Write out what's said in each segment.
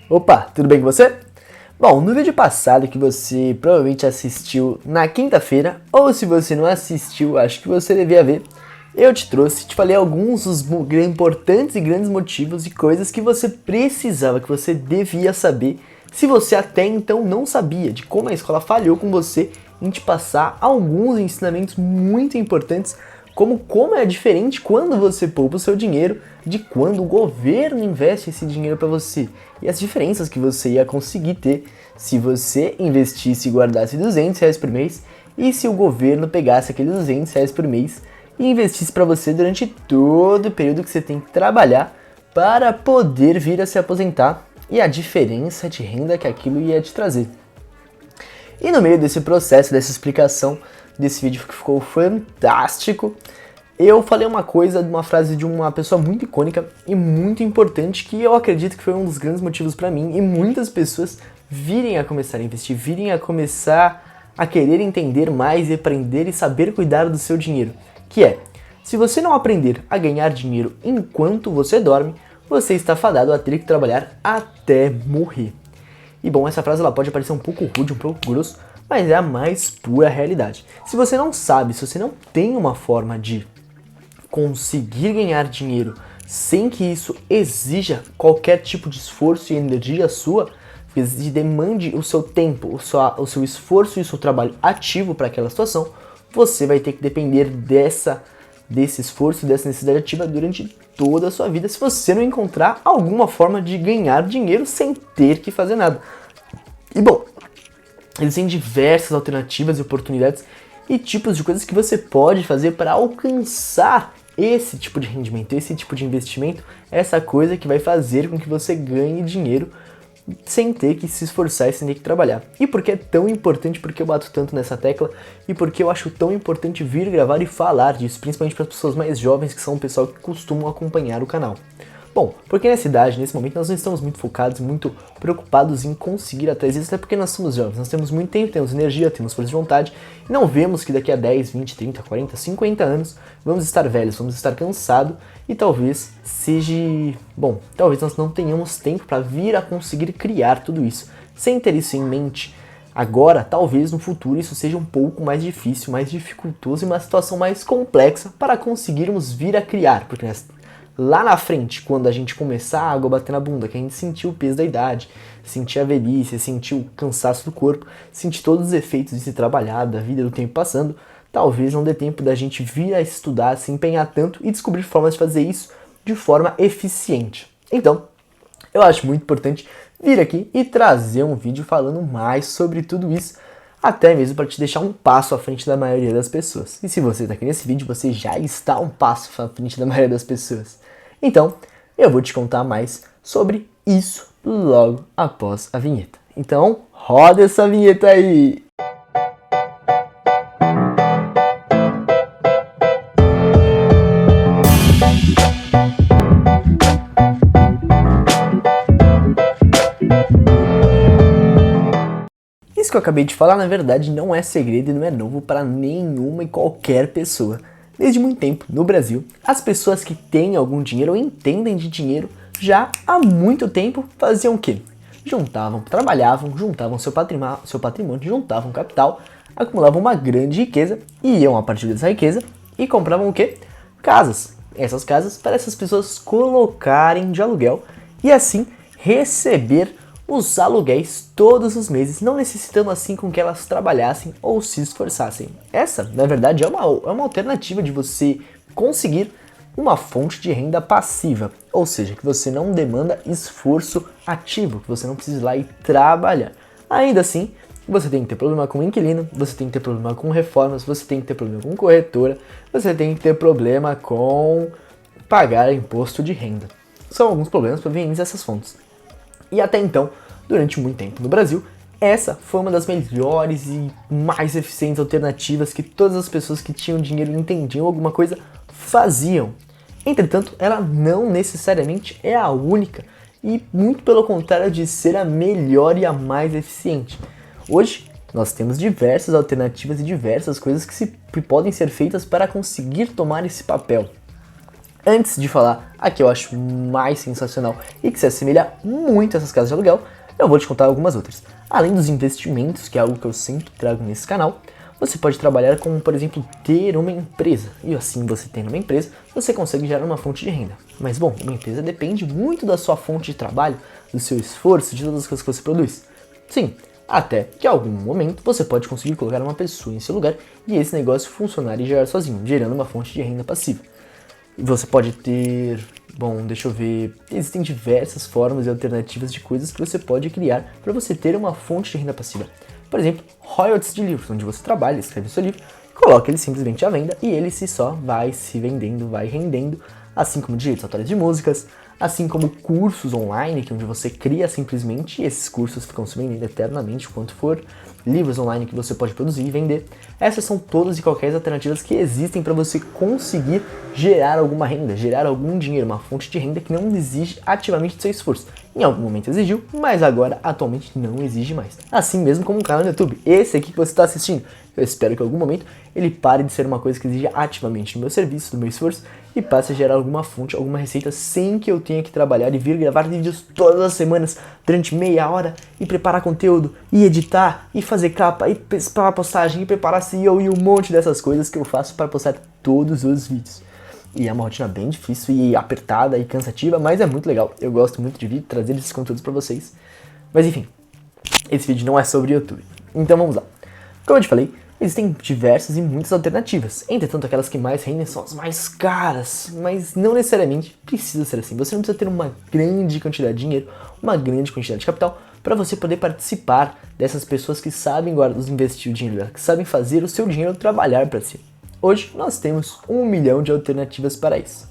Opa, tudo bem com você? Bom, no vídeo passado que você provavelmente assistiu na quinta-feira, ou se você não assistiu, acho que você devia ver, eu te falei alguns dos importantes e grandes motivos e coisas que você precisava, que você devia saber, se você até então não sabia, de como a escola falhou com você em te passar alguns ensinamentos muito importantes, como é diferente quando você poupa o seu dinheiro de quando o governo investe esse dinheiro para você. E as diferenças que você ia conseguir ter se você investisse e guardasse R$200 por mês e se o governo pegasse aqueles R$200 por mês e investisse para você durante todo o período que você tem que trabalhar para poder vir a se aposentar e a diferença de renda que aquilo ia te trazer. E no meio desse processo, dessa explicação desse vídeo que ficou fantástico, eu falei uma frase de uma pessoa muito icônica e muito importante que eu acredito que foi um dos grandes motivos para mim e muitas pessoas virem a começar a investir, virem a começar a querer entender mais e aprender e saber cuidar do seu dinheiro, que é: se você não aprender a ganhar dinheiro enquanto você dorme, você está fadado a ter que trabalhar até morrer. E bom, essa frase ela pode parecer um pouco rude, um pouco grosso, mas é a mais pura realidade. Se você não sabe, se você não tem uma forma de conseguir ganhar dinheiro sem que isso exija qualquer tipo de esforço e energia sua, que demande o seu tempo, o seu esforço e o seu trabalho ativo para aquela situação, você vai ter que depender desse esforço, dessa necessidade ativa durante toda a sua vida, se você não encontrar alguma forma de ganhar dinheiro sem ter que fazer nada. E bom, existem diversas alternativas e oportunidades e tipos de coisas que você pode fazer para alcançar esse tipo de rendimento, esse tipo de investimento, essa coisa que vai fazer com que você ganhe dinheiro sem ter que se esforçar e sem ter que trabalhar. E por que é tão importante, porque eu bato tanto nessa tecla e porque eu acho tão importante vir gravar e falar disso, principalmente para as pessoas mais jovens que são o pessoal que costumam acompanhar o canal. Bom, porque nessa idade, nesse momento, nós não estamos muito focados, muito preocupados em conseguir atrás disso, até porque nós somos jovens, nós temos muito tempo, temos energia, temos força de vontade, e não vemos que daqui a 10, 20, 30, 40, 50 anos vamos estar velhos, vamos estar cansados, e talvez talvez nós não tenhamos tempo para vir a conseguir criar tudo isso. Sem ter isso em mente agora, talvez no futuro isso seja um pouco mais difícil, mais dificultoso e uma situação mais complexa para conseguirmos vir a criar, porque lá na frente, quando a gente começar a água bater na bunda, que a gente sentir o peso da idade, sentir a velhice, sentir o cansaço do corpo, sentir todos os efeitos de se trabalhar, da vida, do tempo passando, talvez não dê tempo da gente vir a estudar, se empenhar tanto e descobrir formas de fazer isso de forma eficiente. Então, eu acho muito importante vir aqui e trazer um vídeo falando mais sobre tudo isso, até mesmo para te deixar um passo à frente da maioria das pessoas. E se você está aqui nesse vídeo, você já está um passo à frente da maioria das pessoas. Então, eu vou te contar mais sobre isso logo após a vinheta. Então, roda essa vinheta aí! Isso que eu acabei de falar, na verdade, não é segredo e não é novo para nenhuma e qualquer pessoa. Desde muito tempo, no Brasil, as pessoas que têm algum dinheiro ou entendem de dinheiro já há muito tempo faziam o quê? Trabalhavam, juntavam seu patrimônio, juntavam capital, acumulavam uma grande riqueza e iam a partir dessa riqueza e compravam o quê? Casas. Essas casas para essas pessoas colocarem de aluguel e assim receber os aluguéis todos os meses, não necessitando assim com que elas trabalhassem ou se esforçassem. Essa, na verdade, é uma alternativa de você conseguir uma fonte de renda passiva, ou seja, que você não demanda esforço ativo, que você não precisa ir lá e trabalhar. Ainda assim, você tem que ter problema com inquilino, você tem que ter problema com reformas, você tem que ter problema com corretora, você tem que ter problema com pagar imposto de renda. São alguns problemas provenientes dessas fontes. E até então, durante muito tempo no Brasil, essa foi uma das melhores e mais eficientes alternativas que todas as pessoas que tinham dinheiro e entendiam alguma coisa faziam. Entretanto, ela não necessariamente é a única e muito pelo contrário de ser a melhor e a mais eficiente. Hoje, nós temos diversas alternativas e diversas coisas que podem ser feitas para conseguir tomar esse papel. Antes de falar a que eu acho mais sensacional e que se assemelha muito a essas casas de aluguel, eu vou te contar algumas outras. Além dos investimentos, que é algo que eu sempre trago nesse canal, você pode trabalhar como, por exemplo, ter uma empresa. E assim, você tendo uma empresa, você consegue gerar uma fonte de renda. Mas bom, uma empresa depende muito da sua fonte de trabalho, do seu esforço, de todas as coisas que você produz. Sim, até que em algum momento você pode conseguir colocar uma pessoa em seu lugar e esse negócio funcionar e gerar sozinho, gerando uma fonte de renda passiva. E você pode ter... Bom, deixa eu ver... Existem diversas formas e alternativas de coisas que você pode criar para você ter uma fonte de renda passiva. Por exemplo, royalties de livros, onde você trabalha, escreve seu livro, coloca ele simplesmente à venda e ele só vai se vendendo, vai rendendo, assim como direitos autorais de músicas, assim como cursos online, onde você cria simplesmente e esses cursos ficam se vendendo eternamente quanto for, livros online que você pode produzir e vender. Essas são todas e qualquer alternativas que existem para você conseguir gerar alguma renda, gerar algum dinheiro, uma fonte de renda que não exige ativamente do seu esforço. Em algum momento exigiu, mas agora atualmente não exige mais. Assim mesmo como um canal no YouTube, esse aqui que você está assistindo. Eu espero que em algum momento ele pare de ser uma coisa que exige ativamente do meu serviço, do meu esforço, e passe a gerar alguma fonte, alguma receita sem que eu tenha que trabalhar e vir gravar vídeos todas as semanas durante meia hora e preparar conteúdo, e editar, e fazer capa, e preparar postagem, e preparar SEO e um monte dessas coisas que eu faço para postar todos os vídeos. E é uma rotina bem difícil e apertada e cansativa, mas é muito legal. Eu gosto muito de vir trazer esses conteúdos para vocês. Mas enfim, esse vídeo não é sobre YouTube. Então vamos lá. Como eu te falei, existem diversas e muitas alternativas. Entretanto, aquelas que mais rendem são as mais caras. Mas não necessariamente precisa ser assim. Você não precisa ter uma grande quantidade de dinheiro, uma grande quantidade de capital, para você poder participar dessas pessoas que sabem investir o dinheiro, que sabem fazer o seu dinheiro trabalhar para si. Hoje nós temos 1 milhão de alternativas para isso.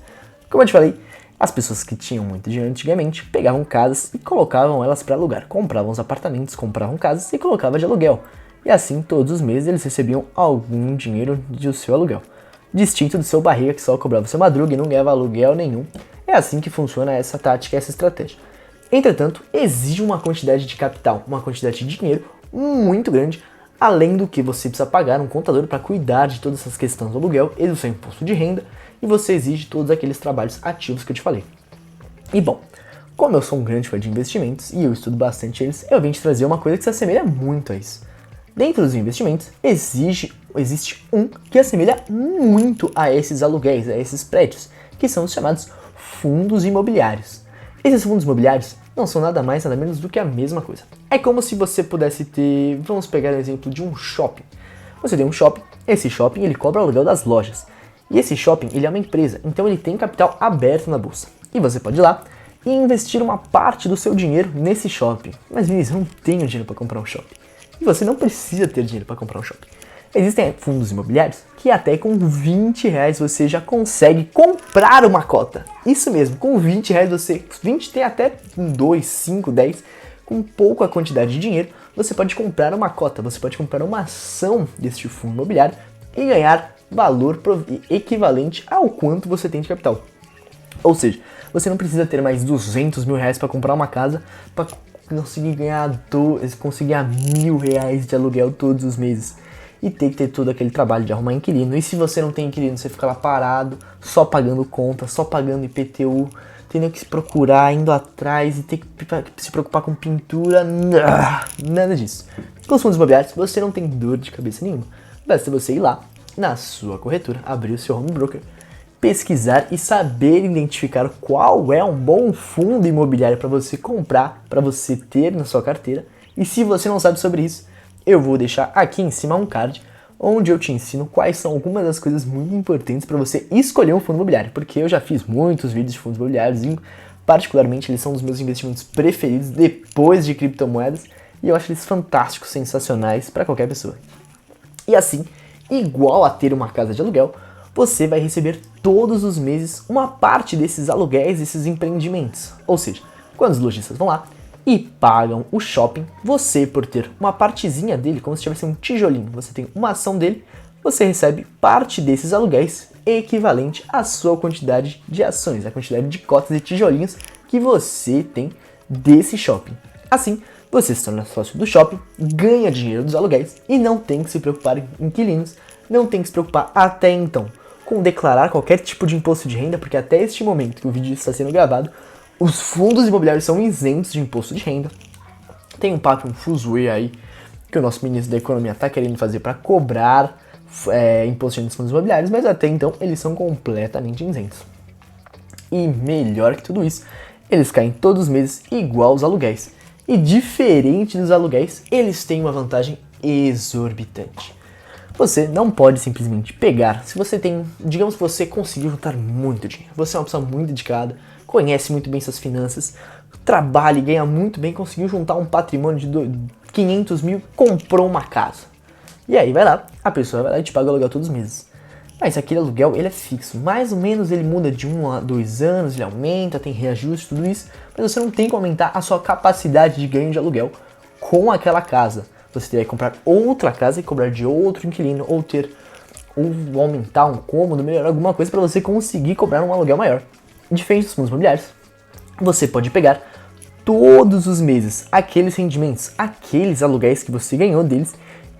Como eu te falei, as pessoas que tinham muito dinheiro antigamente pegavam casas e colocavam elas para alugar. Compravam os apartamentos, compravam casas e colocavam de aluguel. E assim, todos os meses eles recebiam algum dinheiro do seu aluguel. Distinto do seu barriga que só cobrava seu madruga e não ganhava aluguel nenhum. É assim que funciona essa tática, essa estratégia. Entretanto, exige uma quantidade de capital, uma quantidade de dinheiro muito grande, além do que você precisa pagar um contador para cuidar de todas essas questões do aluguel e do seu imposto de renda, e você exige todos aqueles trabalhos ativos que eu te falei. E bom, como eu sou um grande fã de investimentos e eu estudo bastante eles, eu vim te trazer uma coisa que se assemelha muito a isso. Dentro dos investimentos, existe um que assemelha muito a esses aluguéis, a esses prédios, que são os chamados fundos imobiliários. Esses fundos imobiliários não são nada mais, nada menos do que a mesma coisa. É como se você pudesse ter, vamos pegar o exemplo de um shopping. Você tem um shopping, esse shopping ele cobra o aluguel das lojas. E esse shopping ele é uma empresa, então ele tem capital aberto na bolsa. E você pode ir lá e investir uma parte do seu dinheiro nesse shopping. Mas Vinícius, eu não tenho dinheiro para comprar um shopping. E você não precisa ter dinheiro para comprar um shopping. Existem fundos imobiliários que até com 20 reais você já consegue comprar uma cota. Isso mesmo, com 20 reais você... 20 tem até 2, 5, 10. Com pouca quantidade de dinheiro, você pode comprar uma cota. Você pode comprar uma ação deste fundo imobiliário e ganhar valor equivalente ao quanto você tem de capital. Ou seja, você não precisa ter mais 200 mil reais para comprar uma casa para conseguir ganhar R$1.000 de aluguel todos os meses. E ter que ter todo aquele trabalho de arrumar inquilino. E se você não tem inquilino, você fica lá parado, só pagando conta, só pagando IPTU, tendo que se procurar, indo atrás e ter que se preocupar com pintura. Nada disso. Com os fundos imobiliários, você não tem dor de cabeça nenhuma. Basta você ir lá, na sua corretora, abrir o seu home broker, pesquisar e saber identificar qual é um bom fundo imobiliário para você comprar, para você ter na sua carteira. E se você não sabe sobre isso, eu vou deixar aqui em cima um card onde eu te ensino quais são algumas das coisas muito importantes para você escolher um fundo imobiliário, porque eu já fiz muitos vídeos de fundos imobiliários e particularmente eles são um dos meus investimentos preferidos depois de criptomoedas e eu acho eles fantásticos, sensacionais para qualquer pessoa. E assim, igual a ter uma casa de aluguel, você vai receber todos os meses uma parte desses aluguéis, desses empreendimentos. Ou seja, quando os lojistas vão lá e pagam o shopping, você, por ter uma partezinha dele, como se tivesse um tijolinho, você tem uma ação dele, você recebe parte desses aluguéis equivalente à sua quantidade de ações, a quantidade de cotas e tijolinhos que você tem desse shopping. Assim, você se torna sócio do shopping, ganha dinheiro dos aluguéis e não tem que se preocupar em inquilinos, não tem que se preocupar até então com declarar qualquer tipo de imposto de renda, porque até este momento que o vídeo está sendo gravado, os fundos imobiliários são isentos de imposto de renda. Tem um papo, um fuzuê aí, que o nosso ministro da Economia está querendo fazer para cobrar imposto de renda dos fundos imobiliários, mas até então eles são completamente isentos. E melhor que tudo isso, eles caem todos os meses igual aos aluguéis. E diferente dos aluguéis, eles têm uma vantagem exorbitante. Você não pode simplesmente pegar, se você tem, digamos que você conseguiu juntar muito dinheiro, você é uma pessoa muito dedicada, conhece muito bem suas finanças, trabalha e ganha muito bem, conseguiu juntar um patrimônio de 500 mil, comprou uma casa. E aí vai lá, a pessoa vai lá e te paga o aluguel todos os meses. Mas aquele aluguel, ele é fixo, mais ou menos ele muda de 1 a 2 anos, ele aumenta, tem reajuste, tudo isso, mas você não tem que aumentar a sua capacidade de ganho de aluguel com aquela casa. Você teria que comprar outra casa e cobrar de outro inquilino, ou aumentar um cômodo, melhorar alguma coisa para você conseguir cobrar um aluguel maior. Diferente dos fundos imobiliários, você pode pegar todos os meses aqueles rendimentos, aqueles aluguéis que você ganhou deles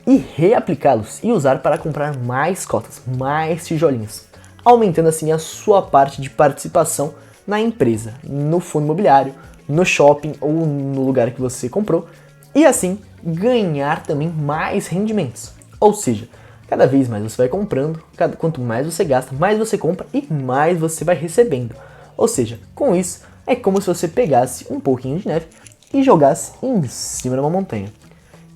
e reaplicá-los e usar para comprar mais cotas, mais tijolinhos, aumentando assim a sua parte de participação na empresa, no fundo imobiliário, no shopping ou no lugar que você comprou, e assim ganhar também mais rendimentos. Ou seja, cada vez mais você vai comprando, quanto mais você gasta, mais você compra e mais você vai recebendo. Ou seja, com isso é como se você pegasse um pouquinho de neve e jogasse em cima de uma montanha.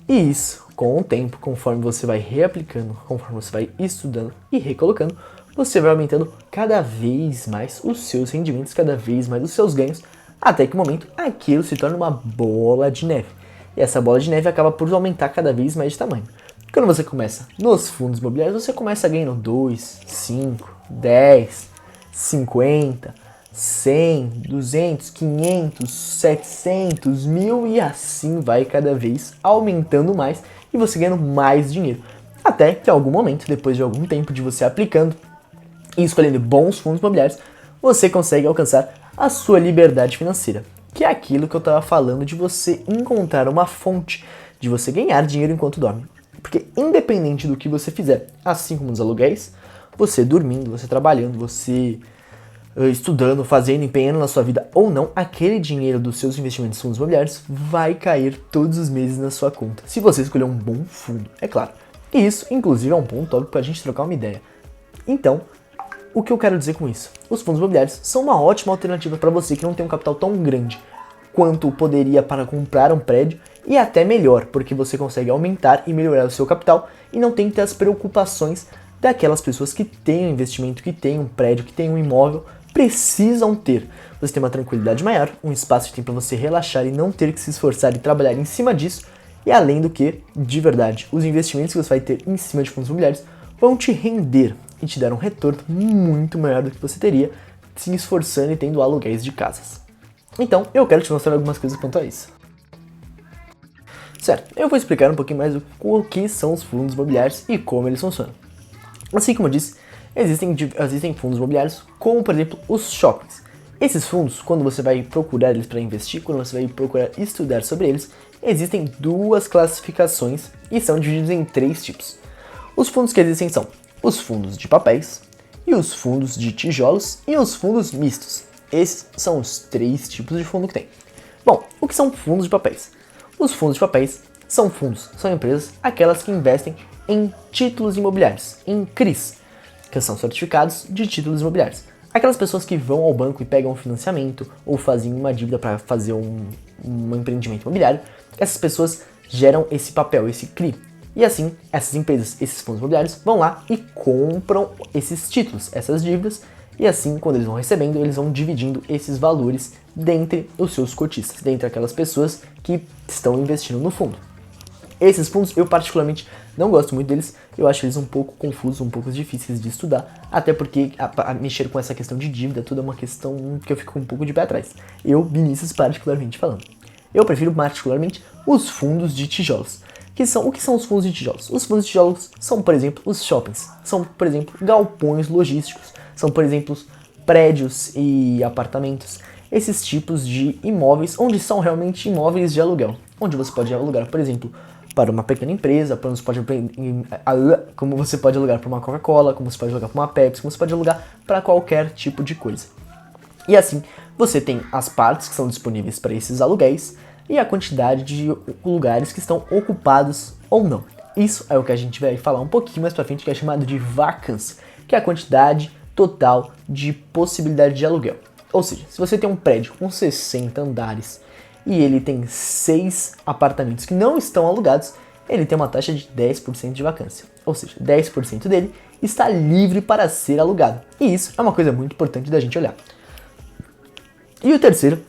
E isso, com o tempo, conforme você vai reaplicando, conforme você vai estudando e recolocando, você vai aumentando cada vez mais os seus rendimentos, cada vez mais os seus ganhos, até que no momento aquilo se torna uma bola de neve. E essa bola de neve acaba por aumentar cada vez mais de tamanho. Quando você começa nos fundos imobiliários, você começa ganhando 2, 5, 10, 50, 100, 200, 500, 700, 1000 e assim vai cada vez aumentando mais e você ganhando mais dinheiro. Até que em algum momento, depois de algum tempo de você aplicando e escolhendo bons fundos imobiliários, você consegue alcançar a sua liberdade financeira, que é aquilo que eu estava falando de você encontrar uma fonte de você ganhar dinheiro enquanto dorme. Porque independente do que você fizer, assim como nos aluguéis, você dormindo, você trabalhando, você estudando, fazendo, empenhando na sua vida ou não, aquele dinheiro dos seus investimentos em fundos imobiliários vai cair todos os meses na sua conta, se você escolher um bom fundo, é claro. E isso, inclusive, é um ponto óbvio para a gente trocar uma ideia. Então, o que eu quero dizer com isso? Os fundos imobiliários são uma ótima alternativa para você que não tem um capital tão grande quanto poderia para comprar um prédio, e até melhor, porque você consegue aumentar e melhorar o seu capital e não tem que ter as preocupações daquelas pessoas que têm um investimento, que têm um prédio, que têm um imóvel, precisam ter. Você tem uma tranquilidade maior, um espaço de tempo para você relaxar e não ter que se esforçar e trabalhar em cima disso, e além do que, de verdade, os investimentos que você vai ter em cima de fundos imobiliários vão te render e te dar um retorno muito maior do que você teria se esforçando e tendo aluguéis de casas. Então, eu quero te mostrar algumas coisas quanto a isso. Certo, eu vou explicar um pouquinho mais o que são os fundos imobiliários e como eles funcionam. Assim como eu disse, existem fundos imobiliários como, por exemplo, os shoppings. Esses fundos, quando você vai procurar eles para investir, quando você vai procurar estudar sobre eles, existem duas classificações e são divididos em 3 tipos. Os fundos que existem são os fundos de papéis, e os fundos de tijolos e os fundos mistos. Esses são os 3 tipos de fundo que tem. Bom, o que são fundos de papéis? Os fundos de papéis são fundos, são empresas, aquelas que investem em títulos imobiliários, em CRIs, que são certificados de títulos imobiliários. Aquelas pessoas que vão ao banco e pegam um financiamento ou fazem uma dívida para fazer um empreendimento imobiliário, essas pessoas geram esse papel, esse CRI. E assim, essas empresas, esses fundos imobiliários vão lá e compram esses títulos, essas dívidas, e assim, quando eles vão recebendo, eles vão dividindo esses valores dentre os seus cotistas, dentre aquelas pessoas que estão investindo no fundo. Esses fundos, eu particularmente não gosto muito deles, eu acho eles um pouco confusos, um pouco difíceis de estudar, até porque mexer com essa questão de dívida, tudo é uma questão que eu fico um pouco de pé atrás. Eu, Vinícius, particularmente falando. Eu prefiro particularmente os fundos de tijolos. O que são os fundos de tijolos? Os fundos de tijolos são, por exemplo, os shoppings, são, por exemplo, galpões logísticos, são, por exemplo, prédios e apartamentos, esses tipos de imóveis onde são realmente imóveis de aluguel, onde você pode alugar, por exemplo, para uma pequena empresa, como você pode alugar para uma Coca-Cola, como você pode alugar para uma Pepsi, como você pode alugar para qualquer tipo de coisa. E assim, você tem as partes que são disponíveis para esses aluguéis e a quantidade de lugares que estão ocupados ou não. Isso é o que a gente vai falar um pouquinho mais pra frente, que é chamado de vacância, que é a quantidade total de possibilidade de aluguel. Ou seja, se você tem um prédio com 60 andares e ele tem 6 apartamentos que não estão alugados, ele tem uma taxa de 10% de vacância. Ou seja, 10% dele está livre para ser alugado. E isso é uma coisa muito importante da gente olhar. E o terceiro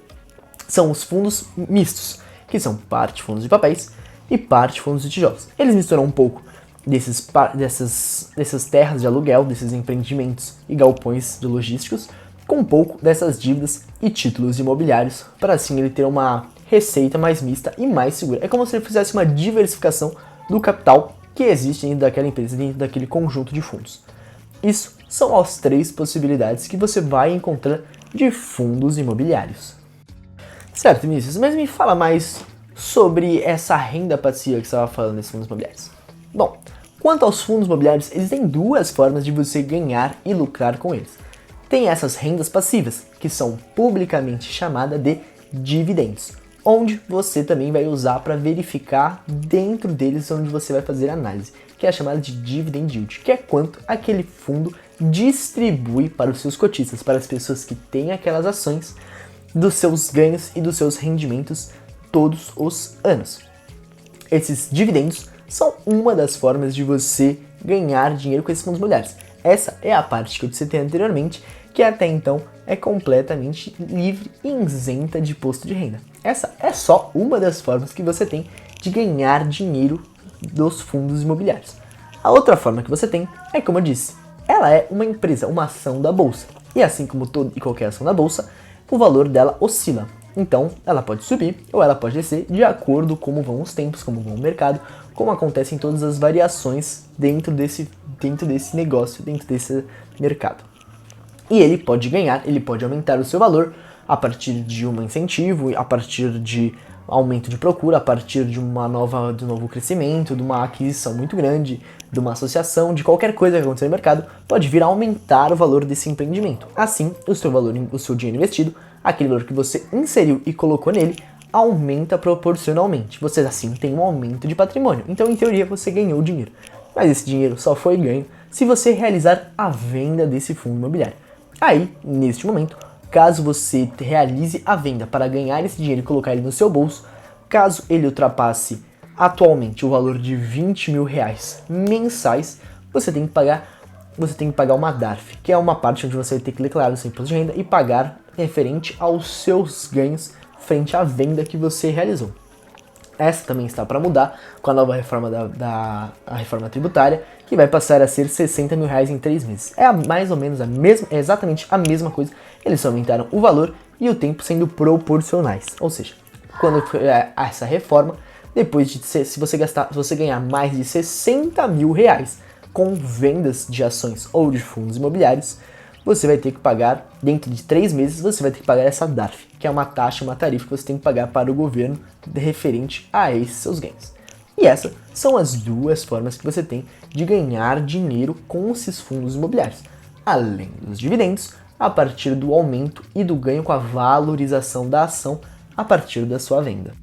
são os fundos mistos, que são parte fundos de papéis e parte fundos de tijolos. Eles misturam um pouco dessas terras de aluguel, desses empreendimentos e galpões de logísticos, com um pouco dessas dívidas e títulos imobiliários, para assim ele ter uma receita mais mista e mais segura. É como se ele fizesse uma diversificação do capital que existe dentro daquela empresa, dentro daquele conjunto de fundos. Isso são as 3 possibilidades que você vai encontrar de fundos imobiliários. Certo, Vinícius, mas me fala mais sobre essa renda passiva que você estava falando desses fundos imobiliários. Bom, quanto aos fundos imobiliários, existem 2 formas de você ganhar e lucrar com eles. Tem essas rendas passivas, que são publicamente chamadas de dividendos, onde você também vai usar para verificar dentro deles onde você vai fazer análise, que é chamada de dividend yield, que é quanto aquele fundo distribui para os seus cotistas, para as pessoas que têm aquelas ações, dos seus ganhos e dos seus rendimentos todos os anos. Esses dividendos são uma das formas de você ganhar dinheiro com esses fundos imobiliários. Essa é a parte que eu citei anteriormente, que até então é completamente livre e isenta de imposto de renda. Essa é só uma das formas que você tem de ganhar dinheiro dos fundos imobiliários. A outra forma que você tem é, como eu disse, ela é uma empresa, uma ação da bolsa. E assim como toda e qualquer ação da bolsa, o valor dela oscila. Então, ela pode subir ou ela pode descer de acordo com como vão os tempos, como vão o mercado, como acontecem todas as variações dentro desse negócio, dentro desse mercado. E ele pode ganhar, ele pode aumentar o seu valor a partir de um incentivo, a partir de aumento de procura, a partir de de um novo crescimento, de uma aquisição muito grande, de uma associação, de qualquer coisa que aconteça no mercado, pode vir a aumentar o valor desse empreendimento. Assim, o seu dinheiro investido, aquele valor que você inseriu e colocou nele, aumenta proporcionalmente. Você assim tem um aumento de patrimônio. Então, em teoria, você ganhou dinheiro. Mas esse dinheiro só foi ganho se você realizar a venda desse fundo imobiliário. Aí, neste momento, caso você realize a venda para ganhar esse dinheiro e colocar ele no seu bolso, caso ele ultrapasse atualmente o valor de 20 mil reais mensais, você tem que pagar uma DARF, que é uma parte onde você vai ter que declarar o seu imposto de renda e pagar referente aos seus ganhos frente à venda que você realizou. Essa também está para mudar com a nova reforma a reforma tributária, que vai passar a ser 60 mil reais em 3 meses. É mais ou menos exatamente a mesma coisa. Eles só aumentaram o valor e o tempo sendo proporcionais. Ou seja, quando essa reforma, depois de se você ganhar mais de 60 mil reais com vendas de ações ou de fundos imobiliários, você vai ter que pagar, dentro de 3 meses, você vai ter que pagar essa DARF, que é uma taxa, uma tarifa que você tem que pagar para o governo referente a esses seus ganhos. E essas são as 2 formas que você tem de ganhar dinheiro com esses fundos imobiliários. Além dos dividendos, a partir do aumento e do ganho com a valorização da ação a partir da sua venda.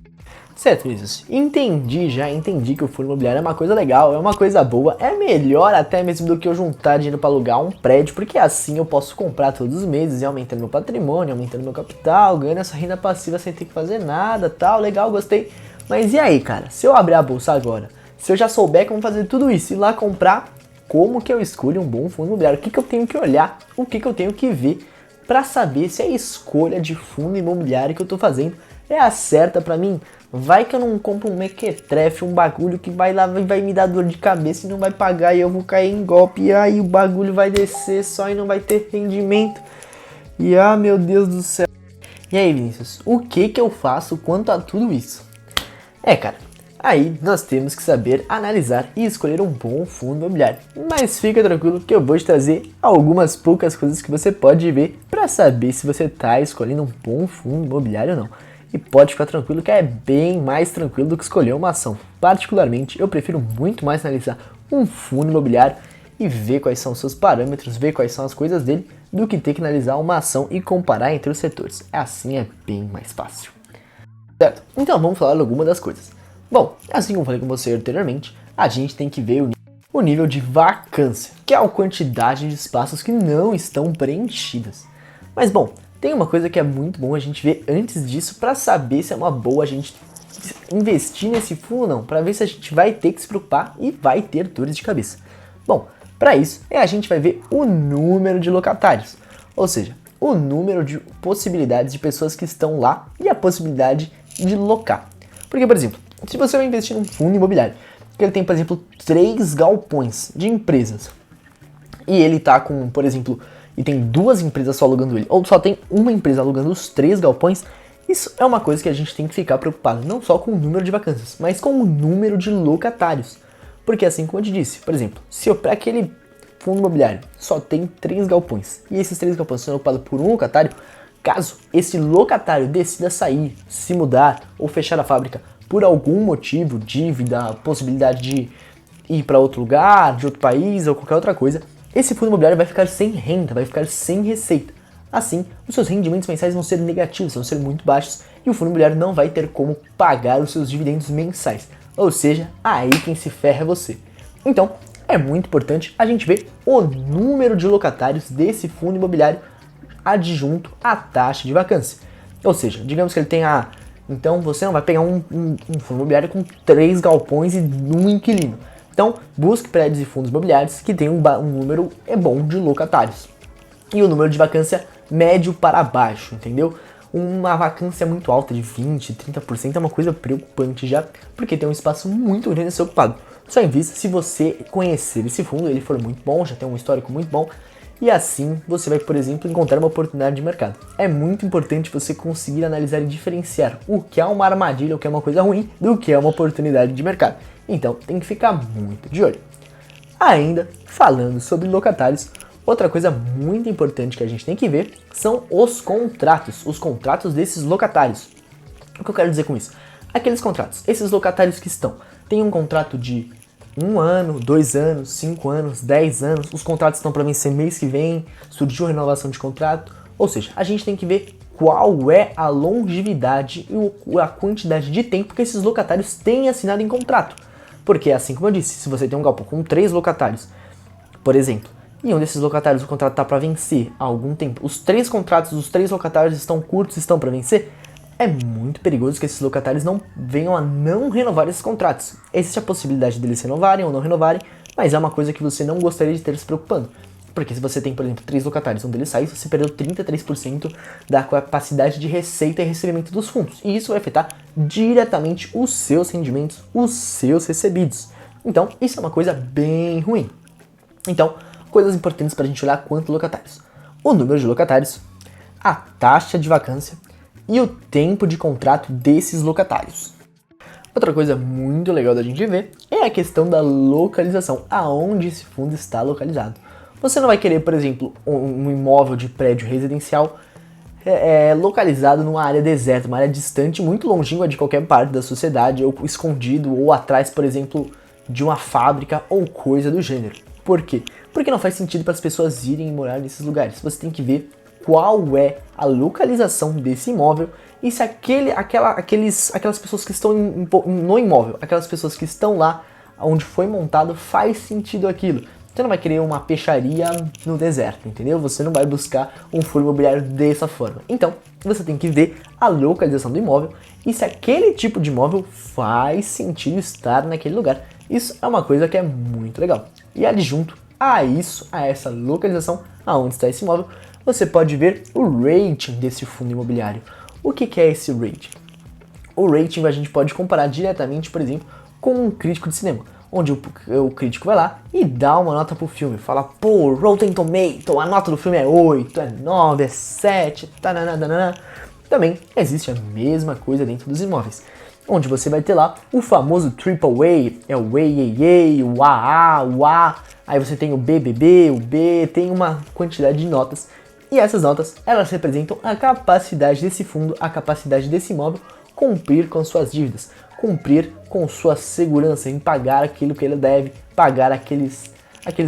Certo, Vinícius? Entendi que o fundo imobiliário é uma coisa legal, é uma coisa boa, é melhor até mesmo do que eu juntar dinheiro para alugar um prédio, porque assim eu posso comprar todos os meses e aumentando meu patrimônio, aumentando meu capital, ganhando essa renda passiva sem ter que fazer nada, tal, legal, gostei. Mas e aí, cara, se eu abrir a bolsa agora, se eu já souber como fazer tudo isso e ir lá comprar, como que eu escolho um bom fundo imobiliário? O que eu tenho que olhar, o que eu tenho que ver para saber se a escolha de fundo imobiliário que eu tô fazendo é a certa para mim? Vai que eu não compro um mequetrefe, um bagulho que vai lá e vai me dar dor de cabeça e não vai pagar e eu vou cair em golpe e aí o bagulho vai descer só e não vai ter rendimento. E meu Deus do céu. E aí, Vinícius, o que eu faço quanto a tudo isso? Cara, aí nós temos que saber analisar e escolher um bom fundo imobiliário. Mas fica tranquilo que eu vou te trazer algumas poucas coisas que você pode ver para saber se você está escolhendo um bom fundo imobiliário ou não. e pode ficar tranquilo que é bem mais tranquilo do que escolher uma ação. Particularmente, eu prefiro muito mais analisar um fundo imobiliário e ver quais são os seus parâmetros, ver quais são as coisas dele, do que ter que analisar uma ação e comparar entre os setores. Assim é bem mais fácil. Certo? Então vamos falar de alguma das coisas. Bom, assim como eu falei com você anteriormente, a gente tem que ver o nível de vacância, que é a quantidade de espaços que não estão preenchidas. Mas bom, tem uma coisa que é muito bom a gente ver antes disso para saber se é uma boa a gente investir nesse fundo ou não, para ver se a gente vai ter que se preocupar e vai ter dores de cabeça. Bom, para isso a gente vai ver o número de locatários, ou seja, o número de possibilidades de pessoas que estão lá e a possibilidade de locar. Porque, por exemplo, se você vai investir num fundo imobiliário, que ele tem, por exemplo, 3 galpões de empresas, e ele tá com, por exemplo, e tem 2 empresas só alugando ele, ou só tem uma empresa alugando os 3 galpões, isso é uma coisa que a gente tem que ficar preocupado, não só com o número de vacâncias, mas com o número de locatários. Porque assim como eu te disse, por exemplo, se para aquele fundo imobiliário só tem 3 galpões, e esses 3 galpões são ocupados por um locatário, caso esse locatário decida sair, se mudar ou fechar a fábrica por algum motivo, dívida, possibilidade de ir para outro lugar, de outro país ou qualquer outra coisa, esse fundo imobiliário vai ficar sem renda, vai ficar sem receita. Assim, os seus rendimentos mensais vão ser negativos, vão ser muito baixos e o fundo imobiliário não vai ter como pagar os seus dividendos mensais. Ou seja, aí quem se ferra é você. Então, é muito importante a gente ver o número de locatários desse fundo imobiliário adjunto à taxa de vacância. Ou seja, digamos que ele tenha... Então você não vai pegar um fundo imobiliário com 3 galpões e um inquilino. Então busque prédios e fundos imobiliários que tenham um número bom de locatários. E o número de vacância médio para baixo, entendeu? Uma vacância muito alta de 20%, 30% é uma coisa preocupante já, porque tem um espaço muito grande a ser ocupado. Só invista se você conhecer esse fundo, ele for muito bom, já tem um histórico muito bom, e assim você vai, por exemplo, encontrar uma oportunidade de mercado. É muito importante você conseguir analisar e diferenciar o que é uma armadilha, o que é uma coisa ruim, do que é uma oportunidade de mercado. Então tem que ficar muito de olho. Ainda falando sobre locatários, outra coisa muito importante que a gente tem que ver são os contratos desses locatários. O que eu quero dizer com isso? Aqueles contratos, esses locatários que têm um contrato de 1 ano, 2 anos, 5 anos, 10 anos, os contratos estão para vencer mês que vem, surgiu renovação de contrato, ou seja, a gente tem que ver qual é a longevidade e a quantidade de tempo que esses locatários têm assinado em contrato. Porque assim como eu disse, se você tem um galpão com 3 locatários, por exemplo, e um desses locatários o contrato está para vencer há algum tempo, os 3 contratos dos 3 locatários estão curtos, estão para vencer, é muito perigoso que esses locatários não venham a não renovar esses contratos. Existe a possibilidade deles renovarem ou não renovarem, mas é uma coisa que você não gostaria de ter se preocupando. Porque se você tem, por exemplo, 3 locatários, um deles sai, você perdeu 33% da capacidade de receita e recebimento dos fundos. E isso vai afetar diretamente os seus rendimentos, os seus recebidos. Então, isso é uma coisa bem ruim. Então, coisas importantes para a gente olhar quanto locatários. O número de locatários, a taxa de vacância e o tempo de contrato desses locatários. Outra coisa muito legal da gente ver é a questão da localização, aonde esse fundo está localizado. Você não vai querer, por exemplo, um imóvel de prédio residencial localizado numa área deserta, uma área distante, muito longínqua de qualquer parte da sociedade, ou escondido, ou atrás, por exemplo, de uma fábrica ou coisa do gênero. Por quê? Porque não faz sentido para as pessoas irem morar nesses lugares. Você tem que ver qual é a localização desse imóvel e se aquelas pessoas que estão no imóvel, aquelas pessoas que estão lá onde foi montado, faz sentido aquilo. Você não vai querer uma peixaria no deserto, entendeu? Você não vai buscar um fundo imobiliário dessa forma. Então, você tem que ver a localização do imóvel e se aquele tipo de imóvel faz sentido estar naquele lugar. Isso é uma coisa que é muito legal. E adjunto a isso, a essa localização, aonde está esse imóvel, você pode ver o rating desse fundo imobiliário. O que é esse rating? O rating a gente pode comparar diretamente, por exemplo, com um crítico de cinema, onde o crítico vai lá e dá uma nota pro filme, fala, pô, Rotten Tomato, a nota do filme é 8, é 9, é 7, tananana. Também existe a mesma coisa dentro dos imóveis, onde você vai ter lá o famoso AAA, é o AAA, o AA, o A, aí você tem o BBB, o B, tem uma quantidade de notas E essas notas, elas representam a capacidade desse fundo, a capacidade desse imóvel cumprir com suas dívidas, cumprir com sua segurança em pagar aquilo que ele deve, pagar aqueles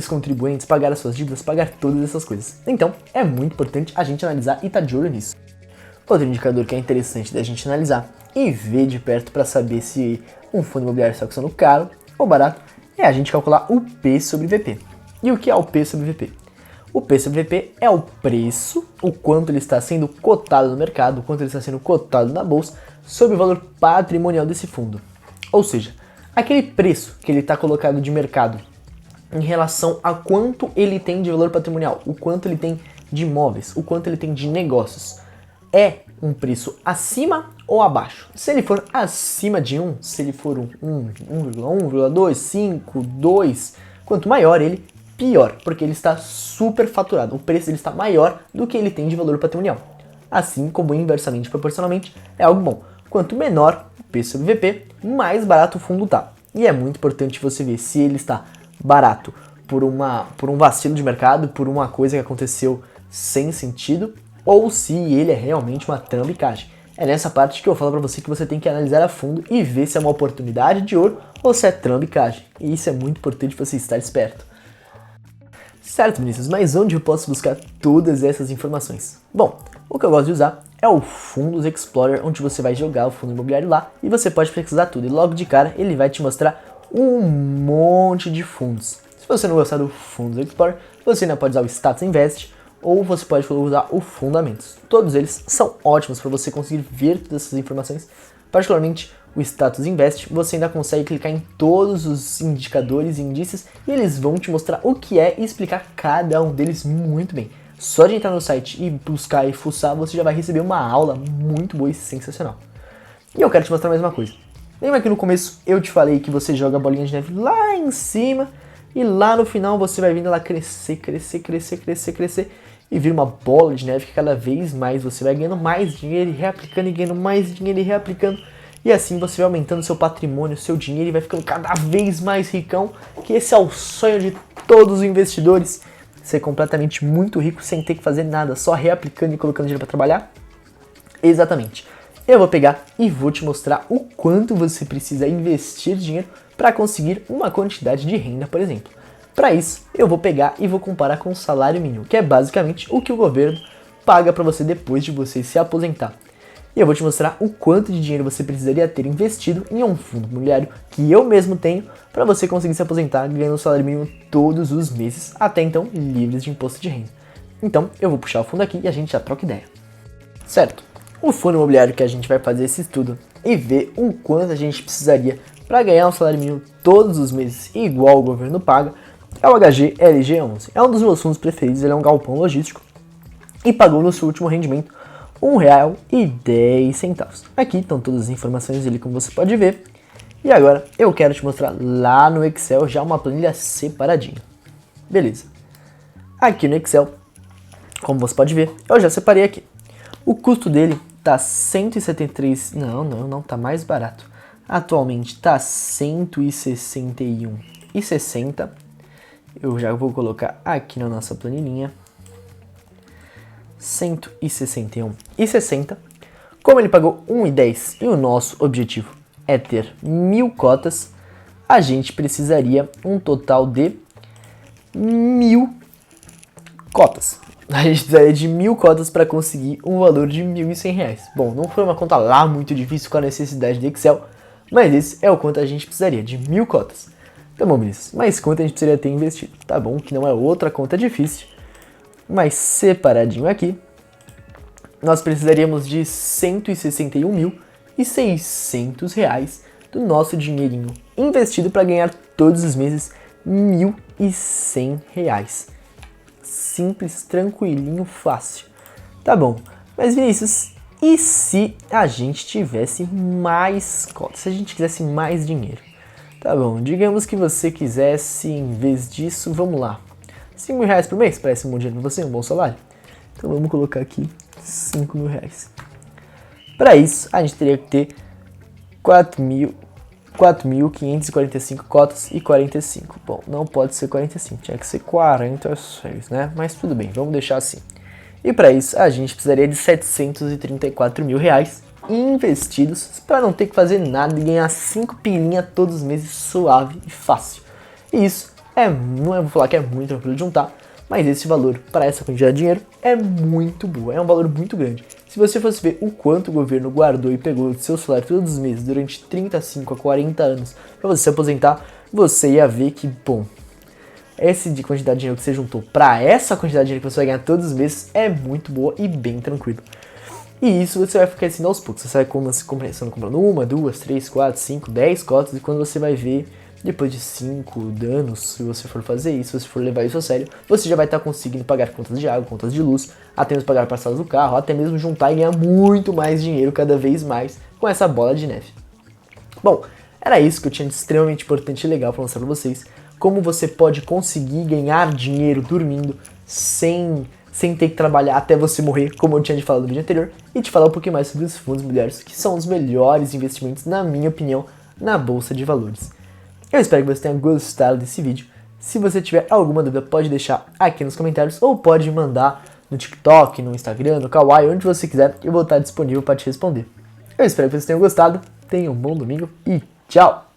contribuintes, pagar as suas dívidas, pagar todas essas coisas. Então, é muito importante a gente analisar e estar de olho nisso. Outro indicador que é interessante da gente analisar e ver de perto para saber se um fundo imobiliário está custando caro ou barato é a gente calcular o P sobre VP. E o que é o P sobre VP? O P sobre VP é o preço, o quanto ele está sendo cotado no mercado, o quanto ele está sendo cotado na bolsa, sobre o valor patrimonial desse fundo. Ou seja, aquele preço que ele está colocado de mercado em relação a quanto ele tem de valor patrimonial, o quanto ele tem de imóveis, o quanto ele tem de negócios. É um preço acima ou abaixo? Se ele for acima de 1, se ele for 1,1, 1,2, 5, 2, quanto maior ele, pior, porque ele está super faturado. O preço dele está maior do que ele tem de valor patrimonial. Assim como inversamente proporcionalmente é algo bom. Quanto menor o P sobre VP, mais barato o fundo está. E é muito importante você ver se ele está barato por um vacilo de mercado, por uma coisa que aconteceu sem sentido, ou se ele é realmente uma trambicagem. É nessa parte que eu falo para você que você tem que analisar a fundo e ver se é uma oportunidade de ouro ou se é trambicagem. E isso é muito importante você estar esperto. Certo, Vinícius, mas onde eu posso buscar todas essas informações? Bom, o que eu gosto de usar é o Fundos Explorer, onde você vai jogar o fundo imobiliário lá e você pode pesquisar tudo. E logo de cara ele vai te mostrar um monte de fundos. Se você não gostar do Fundos Explorer, você ainda pode usar o Status Invest ou você pode usar o Fundamentos. Todos eles são ótimos para você conseguir ver todas essas informações. Particularmente o Status Invest, você ainda consegue clicar em todos os indicadores e indícios e eles vão te mostrar o que é e explicar cada um deles muito bem. Só de entrar no site e buscar e fuçar, você já vai receber uma aula muito boa e sensacional. E eu quero te mostrar mais uma coisa. Lembra que no começo eu te falei que você joga a bolinha de neve lá em cima e lá no final você vai vendo ela crescer, crescer, crescer, crescer, crescer e vira uma bola de neve que cada vez mais você vai ganhando mais dinheiro e reaplicando e ganhando mais dinheiro e reaplicando. E assim você vai aumentando seu patrimônio, seu dinheiro e vai ficando cada vez mais ricão, que esse é o sonho de todos os investidores. Ser completamente muito rico sem ter que fazer nada, só reaplicando e colocando dinheiro para trabalhar. Exatamente. Eu vou pegar e vou te mostrar o quanto você precisa investir dinheiro para conseguir uma quantidade de renda, por exemplo. Para isso, eu vou pegar e vou comparar com o salário mínimo, que é basicamente o que o governo paga para você depois de você se aposentar. E eu vou te mostrar o quanto de dinheiro você precisaria ter investido em um fundo imobiliário que eu mesmo tenho para você conseguir se aposentar ganhando o salário mínimo todos os meses, até então livres de imposto de renda. Então eu vou puxar o fundo aqui e a gente já troca ideia. Certo, o fundo imobiliário que a gente vai fazer esse estudo e ver o quanto a gente precisaria para ganhar um salário mínimo todos os meses igual o governo paga é o HGLG11. É um dos meus fundos preferidos, ele é um galpão logístico e pagou no seu último rendimento R$1,10. Aqui estão todas as informações dele, como você pode ver. E agora eu quero te mostrar lá no Excel já uma planilha separadinha. Beleza. Aqui no Excel, como você pode ver, eu já separei aqui. O custo dele tá 173, não, tá mais barato. Atualmente tá 161,60. Eu já vou colocar aqui na nossa planilhinha. 161,60. Como ele pagou 1,10 e o nosso objetivo é ter 1.000 cotas, a gente precisaria um total de 1.000 cotas. A gente precisaria de 1.000 cotas para conseguir um valor de R$1.100. Bom, não foi uma conta lá muito difícil com a necessidade de Excel, mas esse é o quanto a gente precisaria, de 1.000 cotas. Tá bom, Vinícius, mas quanto a gente precisaria ter investido? Tá bom, que não é outra conta difícil, mas separadinho aqui, nós precisaríamos de R$161.600 do nosso dinheirinho investido para ganhar todos os meses R$1.100. Simples, tranquilinho, fácil. Tá bom, mas Vinícius, e se a gente tivesse mais cotas, se a gente quisesse mais dinheiro? Tá bom, digamos que você quisesse, em vez disso, vamos lá, R$5.000 por mês, parece um bom dinheiro para você, um bom salário? Então vamos colocar aqui R$5.000. Para isso, a gente teria que ter 4.545 cotas e 45. Bom, não pode ser 45, tinha que ser 46, né? Mas tudo bem, vamos deixar assim. E para isso a gente precisaria de 734 mil reais investidos para não ter que fazer nada e ganhar 5 pilinha todos os meses suave e fácil. E isso não vou falar que é muito tranquilo de juntar, mas esse valor para essa quantidade de dinheiro é muito boa, é um valor muito grande. Se você fosse ver o quanto o governo guardou e pegou do seu salário todos os meses durante 35 a 40 anos para você se aposentar, você ia ver que, bom, essa de quantidade de dinheiro que você juntou para essa quantidade de dinheiro que você vai ganhar todos os meses é muito boa e bem tranquilo. E isso você vai ficar assim aos poucos. Você vai começando comprando 1, 2, 3, 4, 5, 10 cotas. E quando você vai ver, depois de 5 anos, se você for fazer isso, se você for levar isso a sério, você já vai estar conseguindo pagar contas de água, contas de luz, até mesmo pagar parcelas do carro, até mesmo juntar e ganhar muito mais dinheiro cada vez mais com essa bola de neve. Bom, era isso que eu tinha de extremamente importante e legal para mostrar para vocês. Como você pode conseguir ganhar dinheiro dormindo sem ter que trabalhar até você morrer, como eu tinha te falado no vídeo anterior, e te falar um pouquinho mais sobre os fundos imobiliários, que são os melhores investimentos, na minha opinião, na Bolsa de Valores. Eu espero que você tenha gostado desse vídeo. Se você tiver alguma dúvida, pode deixar aqui nos comentários, ou pode mandar no TikTok, no Instagram, no Kawaii, onde você quiser, eu vou estar disponível para te responder. Eu espero que vocês tenham gostado, tenham um bom domingo e tchau!